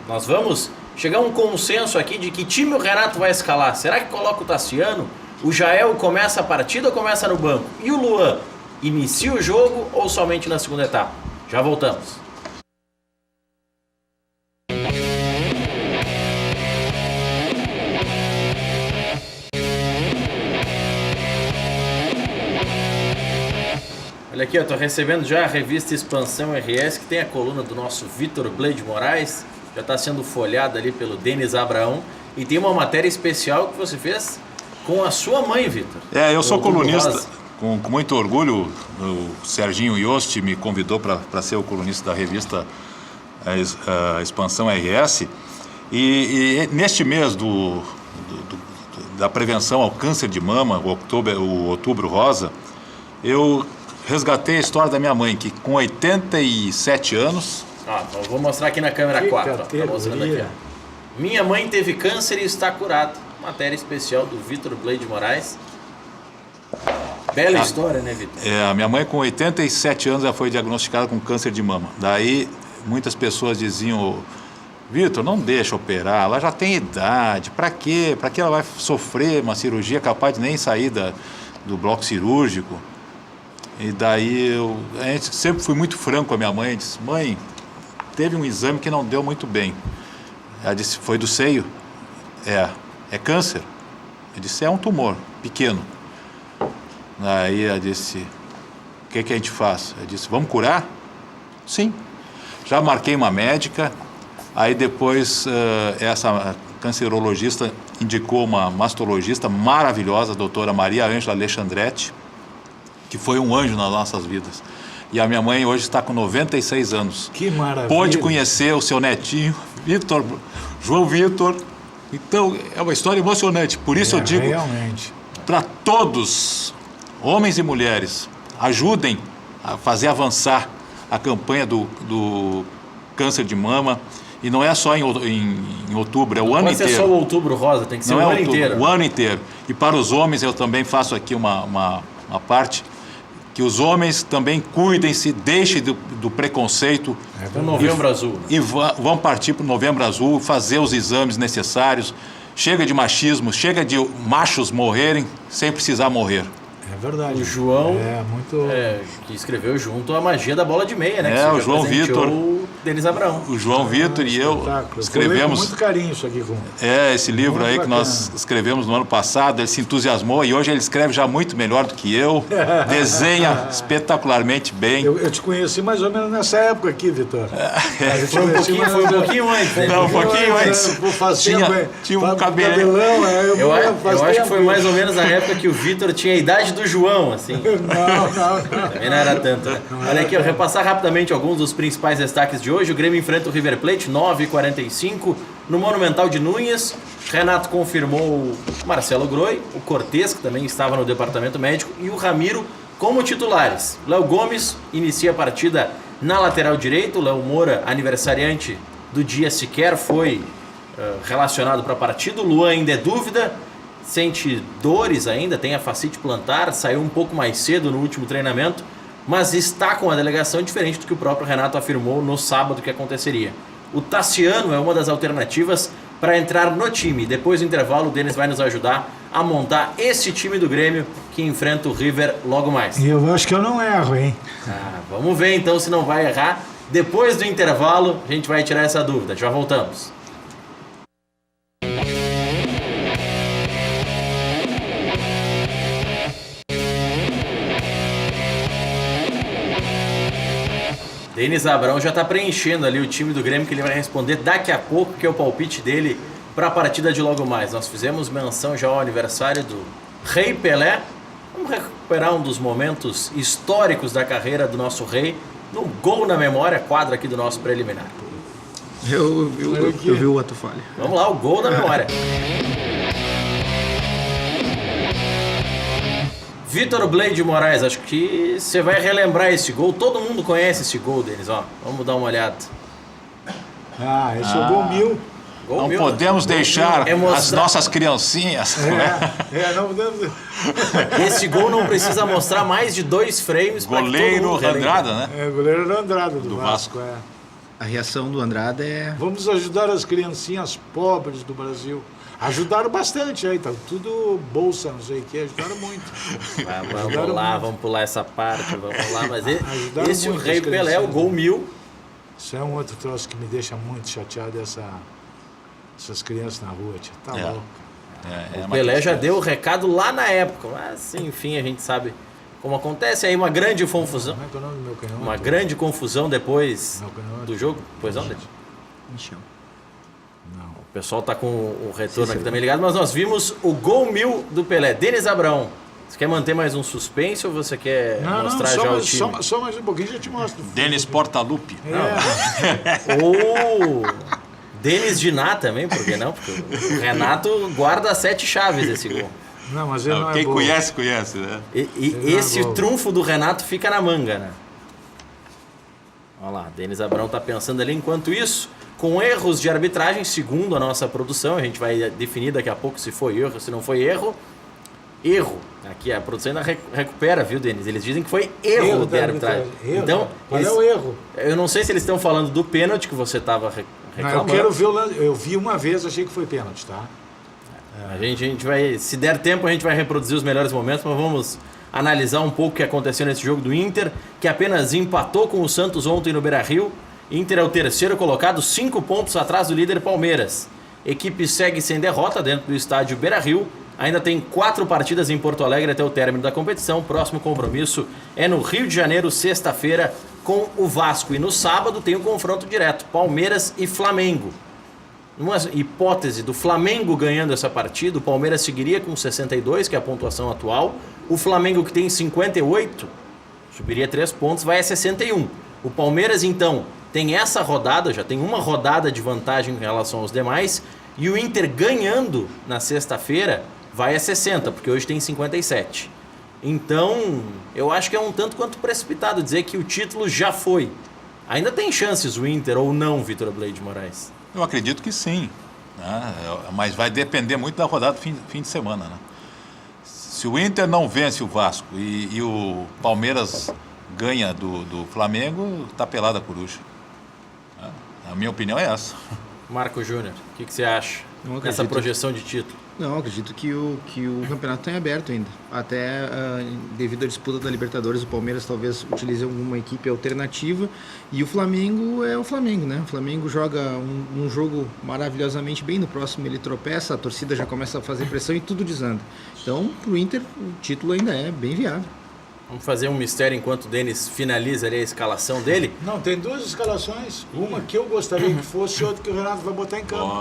nós vamos chegar a um consenso aqui de que time o Renato vai escalar. Será que coloca o Tassiano? O Jael começa a partida ou começa no banco? E o Luan, inicia o jogo ou somente na segunda etapa? Já voltamos. Olha aqui, eu tô recebendo já a revista Expansão RS, que tem a coluna do nosso Vitor Blade Moraes, já está sendo folhada ali pelo Denis Abraão, e tem uma matéria especial que você fez com a sua mãe, Vitor. Eu sou O Hugo colunista, Rosa. com muito orgulho. O Serginho Yost me convidou para ser o colunista da revista Expansão RS. E neste mês da prevenção ao câncer de mama, o Outubro Rosa, eu resgatei a história da minha mãe, que com 87 anos Ó, eu vou mostrar aqui na câmera Que 4. Ó, tá categoria. mostrando aqui. Ó. Minha mãe teve câncer e está curada. Matéria especial do Vitor Blade Moraes. Bela história, né, Vitor? A minha mãe, com 87 anos, já foi diagnosticada com câncer de mama. Daí, muitas pessoas diziam: Vitor, não deixa operar, ela já tem idade, para quê? Para que ela vai sofrer uma cirurgia capaz de nem sair do bloco cirúrgico? E daí, a gente sempre fui muito franco com a minha mãe, disse: mãe, teve um exame que não deu muito bem. Ela disse: foi do seio? É câncer? Eu disse: é um tumor, pequeno. Aí ela disse: o que a gente faz? Eu disse: vamos curar? Sim. Já marquei uma médica, aí depois essa cancerologista indicou uma mastologista maravilhosa, a doutora Maria Ângela Alexandretti, que foi um anjo nas nossas vidas. E a minha mãe hoje está com 96 anos. Que maravilha. Pôde conhecer o seu netinho, João Vitor. Então, é uma história emocionante. Por isso eu digo, realmente, para todos, homens e mulheres, ajudem a fazer avançar a campanha do câncer de mama. E não é só em outubro, é o ano inteiro. Pode ser só o outubro rosa, tem que ser o ano inteiro. O ano inteiro. E para os homens, eu também faço aqui uma parte, que os homens também cuidem-se, deixem do preconceito. O Novembro Azul. E vão partir para o Novembro Azul, fazer os exames necessários. Chega de machismo, chega de machos morrerem sem precisar morrer. é verdade. O João, muito... que escreveu junto a magia da bola de meia, né? É, que o João presenteou Vitor. o Denis Abrão. O João Vitor e eu escrevemos... escrevemos... Com muito carinho isso aqui. esse livro Muito aí que nós escrevemos no ano passado. Ele se entusiasmou e hoje ele escreve já muito melhor do que eu. Desenha espetacularmente bem. Eu te conheci mais ou menos nessa época aqui, Vitor. Foi um pouquinho antes, né? Não, um pouquinho antes. Tinha um cabelão. Eu acho que foi mais ou menos a época que o Vitor tinha a idade do João, assim. Não. Também não era tanto, né? Olha aqui, eu vou repassar rapidamente alguns dos principais destaques de hoje. O Grêmio enfrenta o River Plate, 9h45, no Monumental de Núñez. Renato confirmou o Marcelo Groi, o Cortez, que também estava no departamento médico, e o Ramiro como titulares. Léo Gomes inicia a partida na lateral direita. O Léo Moura, aniversariante do dia sequer, foi relacionado para a partida. O Luan ainda é dúvida, sente dores ainda, tem a fascite plantar, saiu um pouco mais cedo no último treinamento, mas está com a delegação diferente do que o próprio Renato afirmou no sábado que aconteceria. O Tassiano é uma das alternativas para entrar no time. Depois do intervalo, o Denis vai nos ajudar a montar esse time do Grêmio que enfrenta o River logo mais. E eu acho que eu não erro, hein? Vamos ver então se não vai errar. Depois do intervalo, a gente vai tirar essa dúvida. Já voltamos. Denis Abrão já está preenchendo ali o time do Grêmio, que ele vai responder daqui a pouco, que é o palpite dele para a partida de logo mais. Nós fizemos menção já ao aniversário do Rei Pelé. Vamos recuperar um dos momentos históricos da carreira do nosso rei, no Gol na Memória, quadro aqui do nosso preliminar. Eu vi o ato falha. Vamos lá, o Gol na Memória. Vitor Blade Moraes, acho que você vai relembrar esse gol. Todo mundo conhece esse gol, Denis, ó. Vamos dar uma olhada. Esse é o Gol 1000. Gol Não meu, podemos deixar é mostrar... as nossas criancinhas. Não podemos... Esse gol não precisa mostrar mais de 2 frames. Goleiro Andrada, né? O goleiro Andrada do Vasco. Vasco. A reação do Andrada é... Vamos ajudar as criancinhas pobres do Brasil. Ajudaram bastante aí, tá tudo bolsa, não sei o que, ajudaram muito. Vamos lá, vamos pular essa parte, vamos lá. Mas esse o muito Rei as Pelé, o criancinhas. Gol 1000. Isso é um outro troço que me deixa muito chateado, essas crianças na rua, tia. Tá louco. O Pelé já deu o recado lá na época, mas enfim, a gente sabe como acontece. Aí uma grande confusão. Como é que é o nome do meu canhão? Uma grande confusão depois do jogo. Pois não, Denis? Michel. O pessoal tá com o retorno aqui também ligado, mas nós vimos o Gol 1000 do Pelé. Denis Abrão, você quer manter mais um suspense ou você quer mostrar já o time? Só mais um pouquinho já te mostro. Denis Portaluppi. Ou Denis Diná também, por que não? Porque o Renato guarda as 7 chaves desse gol. Não, mas ele não é Quem bom. conhece, né? E esse trunfo do Renato fica na manga, né? Olha lá, Denis Abrão está pensando ali. Enquanto isso, com erros de arbitragem, segundo a nossa produção, a gente vai definir daqui a pouco se foi erro, se não foi erro. Erro. Aqui a produção ainda recupera, viu, Denis? Eles dizem que foi erro de arbitragem. Erro. Então, Qual é o erro? Eu não sei se eles estão falando do pênalti que você estava reclamando. Não, eu quero ver o lance. Eu vi uma vez, achei que foi pênalti, tá? A gente vai, se der tempo, a gente vai reproduzir os melhores momentos, mas vamos analisar um pouco o que aconteceu nesse jogo do Inter, que apenas empatou com o Santos ontem no Beira-Rio. Inter é o terceiro colocado, 5 pontos atrás do líder Palmeiras. Equipe segue sem derrota dentro do estádio Beira-Rio. Ainda tem 4 partidas em Porto Alegre até o término da competição. O próximo compromisso é no Rio de Janeiro, sexta-feira, com o Vasco. E no sábado tem um confronto direto, Palmeiras e Flamengo. Numa hipótese do Flamengo ganhando essa partida, o Palmeiras seguiria com 62, que é a pontuação atual. O Flamengo, que tem 58, subiria 3 pontos, vai a 61. O Palmeiras, então, tem essa rodada, já tem uma rodada de vantagem em relação aos demais. E o Inter ganhando na sexta-feira vai a 60, porque hoje tem 57. Então, eu acho que é um tanto quanto precipitado dizer que o título já foi. Ainda tem chances o Inter ou não, Vitor Ableide Moraes? Eu acredito que sim, né? Mas vai depender muito da rodada do fim de semana, né? Se o Inter não vence o Vasco e o Palmeiras ganha do Flamengo, tá pelada a coruja. A minha opinião é essa. Marco Júnior, o que você acha dessa projeção de título? Não, acredito que o campeonato está em aberto ainda. Até devido à disputa da Libertadores, o Palmeiras talvez utilize alguma equipe alternativa. E o Flamengo é o Flamengo, né? O Flamengo joga um jogo maravilhosamente bem. No próximo ele tropeça, a torcida já começa a fazer pressão e tudo desanda. Então, para o Inter, o título ainda é bem viável. Vamos fazer um mistério enquanto o Denis finaliza ali a escalação dele. Não, tem 2 escalações. Uma que eu gostaria que fosse e outra que o Renato vai botar em campo.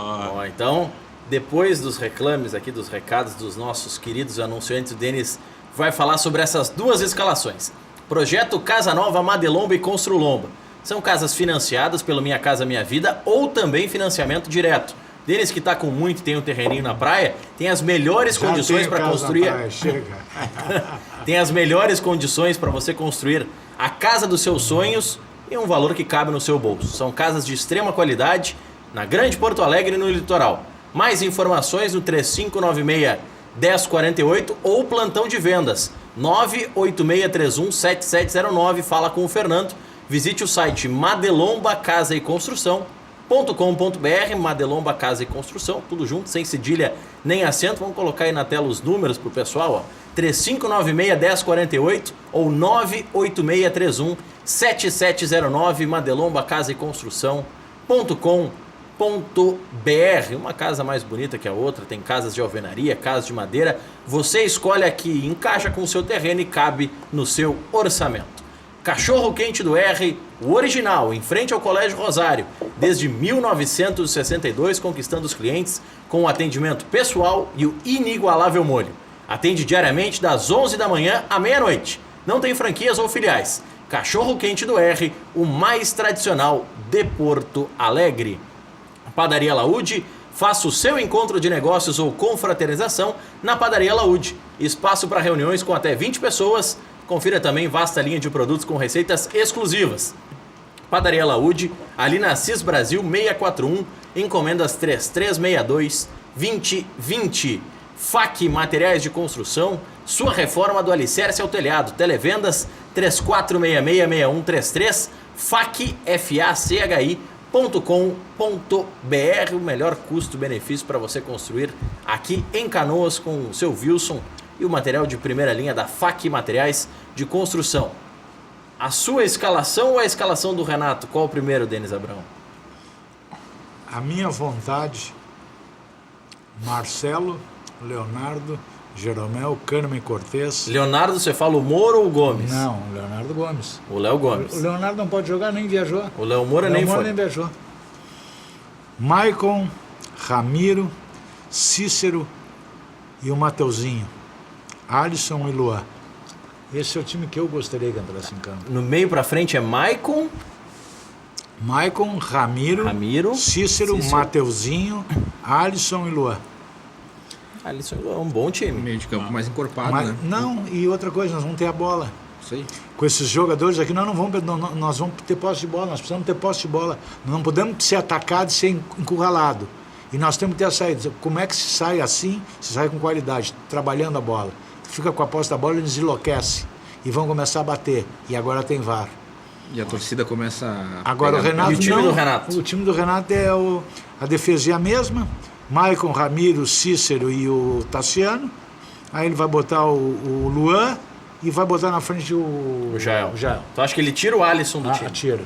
Então, depois dos reclames aqui, dos recados dos nossos queridos anunciantes, o Denis vai falar sobre essas 2 escalações. Projeto Casa Nova, Madelomba e Construlomba. São casas financiadas pelo Minha Casa Minha Vida ou também financiamento direto. Denis, que está com muito, tem um terreninho na praia, tem as melhores condições para construir. Praia, chega. Tem as melhores condições para você construir a casa dos seus sonhos e um valor que cabe no seu bolso. São casas de extrema qualidade na Grande Porto Alegre e no litoral. Mais informações no 3596-1048 ou plantão de vendas 986317709. Fala com o Fernando. Visite o site Madelomba Casa e Construção.com.br, Madelomba Casa e Construção, tudo junto, sem cedilha nem acento. Vamos colocar aí na tela os números pro pessoal, ó. 3596-1048 ou 98631-7709, Madelomba Casa e Construção.com.br. Uma casa mais bonita que a outra, tem casas de alvenaria, casas de madeira. Você escolhe aqui, encaixa com o seu terreno e cabe no seu orçamento. Cachorro Quente do R, o original, em frente ao Colégio Rosário, desde 1962, conquistando os clientes com o atendimento pessoal e o inigualável molho. Atende diariamente das 11 da manhã à meia-noite. Não tem franquias ou filiais. Cachorro Quente do R, o mais tradicional de Porto Alegre. Padaria Laúde, faça o seu encontro de negócios ou confraternização na Padaria Laúde. Espaço para reuniões com até 20 pessoas. Confira também vasta linha de produtos com receitas exclusivas. Padaria Laúde, ali na Assis Brasil 641, encomendas 3362-2020. FAC Materiais de Construção, sua reforma do alicerce ao telhado. Televendas 3466-6133, facchi.com.br. O melhor custo-benefício para você construir aqui em Canoas com o seu Wilson e o material de primeira linha da FAC Materiais de Construção. A sua escalação ou a escalação do Renato? Qual o primeiro, Denis Abrão? A minha vontade, Marcelo, Leonardo, Jeromel, Kahneman e Cortez. Leonardo, você fala o Moro ou o Gomes? Não, Leonardo Gomes. O Léo Gomes. O Leonardo não pode jogar, nem viajou. O Léo Moura nem foi. Nem viajou. Maicon, Ramiro, Cícero e o Mateuzinho. Alisson e Luan. Esse é o time que eu gostaria que entrasse em campo. No meio pra frente é Maicon, Ramiro, Cícero, Mateuzinho, Alisson e Luan. Alisson é um bom time. Meio de campo mais encorpado, Mas, né? não, e outra coisa, nós vamos ter a bola. Isso aí. Com esses jogadores aqui, nós vamos ter posse de bola, nós precisamos ter posse de bola. Não podemos ser atacados e ser encurralado. E nós temos que ter a saída. Como é que se sai assim? Se sai com qualidade, trabalhando a bola. Fica com a posse da bola, eles enlouquecem. E vão começar a bater. E agora tem VAR. E a torcida começa a... Agora o Renato E o time não. do Renato? O time do Renato a defesa é a mesma. Maicon, Ramiro, Cícero e o Tassiano. Aí ele vai botar o Luan e vai botar na frente O Jael. O Jael. Tu acha que ele tira o Alisson do time? Tira.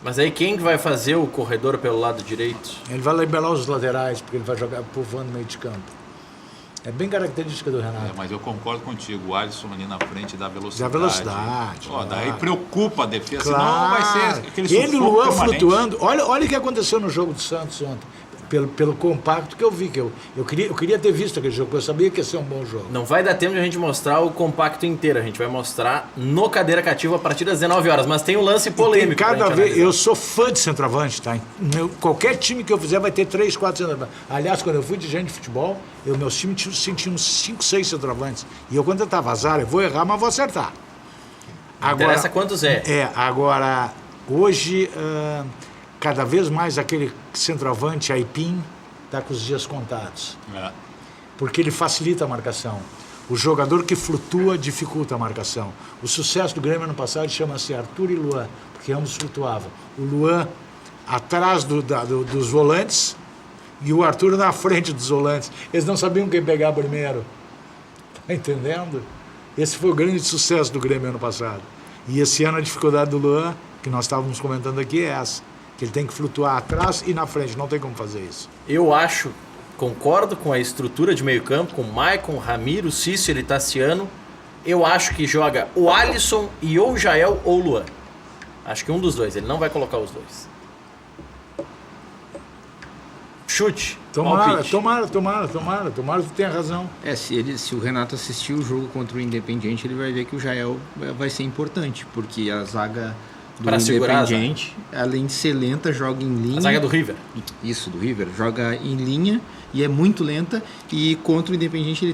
Mas aí quem vai fazer o corredor pelo lado direito? Ele vai liberar os laterais, porque ele vai jogar povoando no meio de campo. É bem característica do Renato. Mas eu concordo contigo, o Alisson ali na frente dá velocidade. Dá velocidade. Daí preocupa a defesa, Claro. senão vai ser aquele Ele e o sufoco Luan permanente. flutuando. Olha o que aconteceu no jogo do Santos ontem. Pelo compacto que eu vi. Eu queria ter visto aquele jogo, porque eu sabia que ia ser um bom jogo. Não vai dar tempo de a gente mostrar o compacto inteiro. A gente vai mostrar no Cadeira Cativa a partir das 19 horas. Mas tem um lance polêmico. Tem cada pra gente vez. analisar. Eu sou fã de centroavante, tá? Qualquer time que eu fizer vai ter 3, 4 centroavantes. Aliás, quando eu fui dirigente de futebol, meus times tinham uns 5, 6 centroavantes. E eu, quando eu estava azar, eu vou errar, mas vou acertar. Não interessa quantos é. Agora, hoje, cada vez mais aquele centroavante, Aipim, está com os dias contados. É. Porque ele facilita a marcação. O jogador que flutua dificulta a marcação. O sucesso do Grêmio ano passado chama-se Arthur e Luan, porque ambos flutuavam. O Luan atrás dos volantes e o Arthur na frente dos volantes. Eles não sabiam quem pegar primeiro. Tá entendendo? Esse foi o grande sucesso do Grêmio ano passado. E esse ano a dificuldade do Luan, que nós estávamos comentando aqui, é essa. Que ele tem que flutuar atrás e na frente, não tem como fazer isso. Eu acho, concordo com a estrutura de meio campo, com Maicon, Ramiro, Cícero e Tassiano. Eu acho que joga o Alisson e ou Jael ou Luan. Acho que um dos dois, ele não vai colocar os dois. Chute, palpite. Tomara, tu tem razão. Se o Renato assistir o jogo contra o Independiente, ele vai ver que o Jael vai ser importante, porque a zaga do Pra segurar a zaga. Independiente, além de ser lenta, joga em linha. A zaga do River. Isso, do River. Joga em linha e é muito lenta. E contra o Independiente,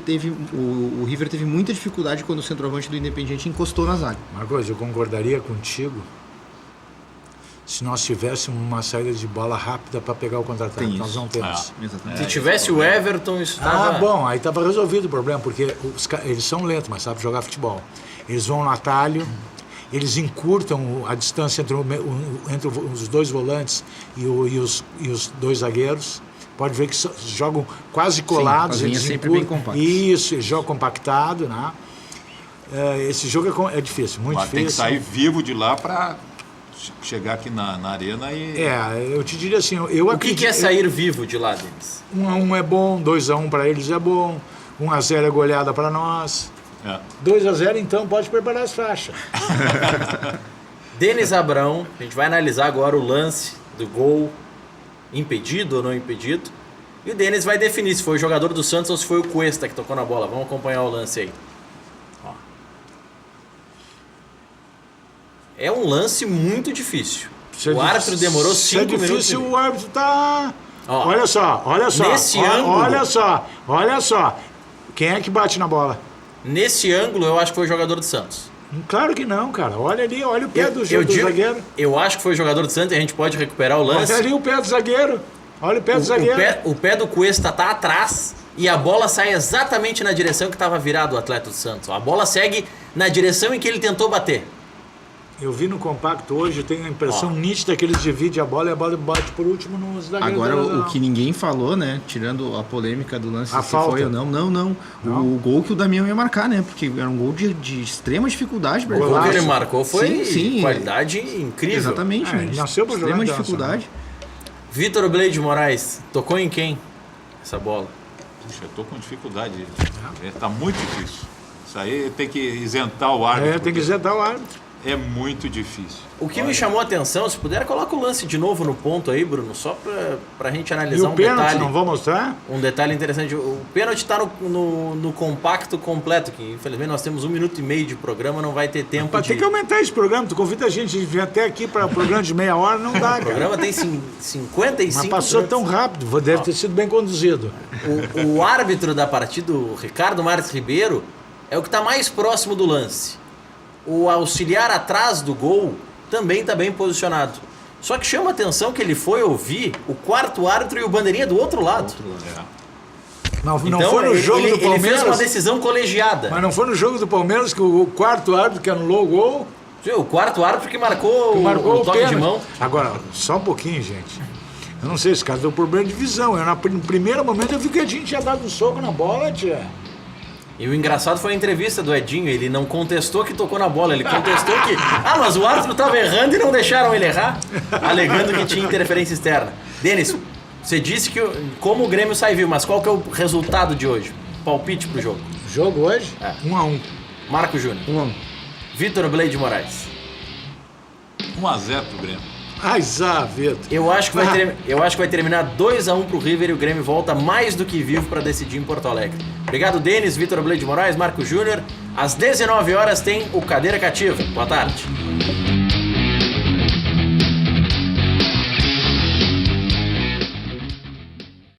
o River teve muita dificuldade quando o centroavante do Independiente encostou na zaga. Marcos, eu concordaria contigo se nós tivéssemos uma saída de bola rápida para pegar o contra-ataque. Tem Nós isso. não temos. Exatamente. Se tivesse o Everton, isso tava... Bom, aí estava resolvido o problema, porque eles são lentos, mas sabem jogar futebol. Eles vão no atalho, eles encurtam a distância entre os dois volantes e os dois zagueiros. Pode ver que jogam quase colados. Sim, a linha eles sempre bem encurtam. compacta. Isso, eles jogam compactado, né? Esse jogo é difícil, muito Mas difícil. tem que sair vivo de lá para chegar aqui na arena e... Eu te diria assim, eu O acredito... que é sair vivo de lá, Denis? 1-1 é bom, 2-1 para eles é bom, 1-0 é goleada para nós. 2-0, então, pode preparar as faixas. Denis Abrão, a gente vai analisar agora o lance do gol, impedido ou não impedido. E o Denis vai definir se foi o jogador do Santos ou se foi o Cuesta que tocou na bola. Vamos acompanhar o lance aí. Ó. É um lance muito difícil. O árbitro demorou 5 é minutos. difícil, o árbitro tá... Ó, olha só. nesse ângulo- Olha só. Quem é que bate na bola? Nesse ângulo, eu acho que foi o jogador do Santos. Claro que não, cara. Olha ali, olha o pé do digo- zagueiro. Eu acho que foi o jogador do Santos e a gente pode recuperar o lance. Olha ali o pé do zagueiro. Olha o pé do zagueiro. O pé do Cuesta tá atrás e a bola sai exatamente na direção que estava virado o atleta do Santos. A bola segue na direção em que ele tentou bater. Eu vi no compacto hoje, eu tenho a impressão nítida que eles dividem a bola e a bola bate por último no zagueiro. Agora, o que ninguém falou, né? Tirando a polêmica do lance A se falta. foi ou não. Não. O gol que o Damião ia marcar, né? Porque era um gol de extrema dificuldade. O gol que ele marcou foi Sim. qualidade incrível. Exatamente. É, ele nasceu pra jogar extrema em dança, dificuldade. Vitor Blade Moraes, tocou em quem essa bola? Puxa, eu tô com dificuldade. Tá muito difícil. Isso aí tem que isentar o árbitro. tem que isentar o árbitro. É muito difícil. O que me chamou a atenção, se puder, coloca o lance de novo no ponto aí, Bruno, só pra gente E analisar o um pênalti, detalhe. não vou mostrar? Um detalhe interessante, o pênalti tá no compacto completo, que infelizmente nós temos 1 minuto e meio de programa, não vai ter tempo Tem de... que aumentar esse programa. Tu convida a gente a vir até aqui para programa de meia hora, não dá, O cara. programa tem 55 Mas passou minutos. tão rápido, deve ter sido bem conduzido. O árbitro da partida, o Ricardo Marques Ribeiro, é o que está mais próximo do lance. o auxiliar atrás do gol também está bem posicionado. Só que chama a atenção que ele foi ouvir o quarto árbitro e o bandeirinha do outro lado. Não Então, foi no jogo do Palmeiras. Ele fez uma decisão colegiada. Mas não foi no jogo do Palmeiras que o quarto árbitro que anulou o gol? Sim, o quarto árbitro que marcou o toque pênalti. de mão. Agora, só um pouquinho, gente. Eu não sei, esse cara deu problema de visão. No primeiro momento eu vi que a gente tinha dado um soco na bola, tia. E o engraçado foi a entrevista do Edinho. Ele não contestou que tocou na bola. Ele contestou que... mas o árbitro estava errando e não deixaram ele errar. Alegando que tinha interferência externa. Denis, você disse que como o Grêmio sai vivo, mas qual que é o resultado de hoje? Palpite pro jogo. Jogo hoje? 1-1. Marco Júnior. 1-1. Vitor Blade Moraes. 1-0 pro Grêmio. Ai, Vitor. Eu acho que vai terminar 2-1 pro River e o Grêmio volta mais do que vivo para decidir em Porto Alegre. Obrigado, Denis, Vitor Blade Moraes, Marco Júnior. Às 19 horas tem o Cadeira Cativa. Boa tarde.